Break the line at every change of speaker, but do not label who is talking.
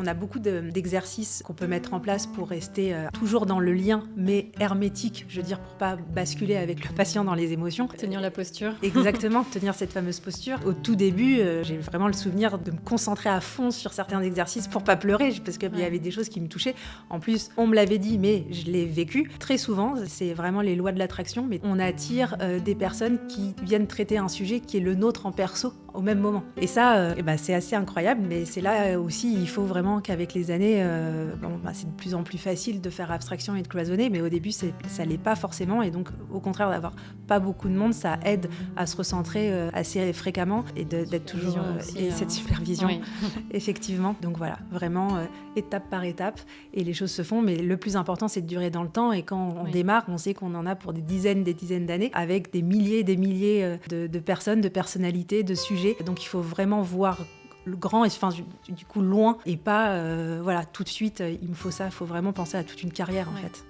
On a beaucoup d'exercices qu'on peut mettre en place pour rester toujours dans le lien, mais hermétique, je veux dire, pour pas basculer avec le patient dans les émotions.
Tenir la posture.
Exactement, tenir cette fameuse posture. Au tout début, j'ai vraiment le souvenir de me concentrer à fond sur certains exercices pour pas pleurer, parce qu'il y avait des choses qui me touchaient. En plus, on me l'avait dit, mais je l'ai vécu. Très souvent, c'est vraiment les lois de l'attraction, mais on attire des personnes qui viennent traiter un sujet qui est le nôtre en perso au même moment. Et ça, c'est assez incroyable, mais c'est là aussi, il faut vraiment qu'avec les années, c'est de plus en plus facile de faire abstraction et de cloisonner, mais au début, ça l'est pas forcément, et donc au contraire d'avoir pas beaucoup de monde, ça aide à se recentrer assez fréquemment et d'être toujours cette supervision, oui. Effectivement. Donc voilà, vraiment étape par étape, et les choses se font, mais le plus important, c'est de durer dans le temps, et quand on démarre, on sait qu'on en a pour des dizaines d'années, avec des milliers de personnes, de personnalités, de sujets. Donc il faut vraiment voir le grand, et du coup loin, et pas tout de suite, il me faut ça, il faut vraiment penser à toute une carrière en fait.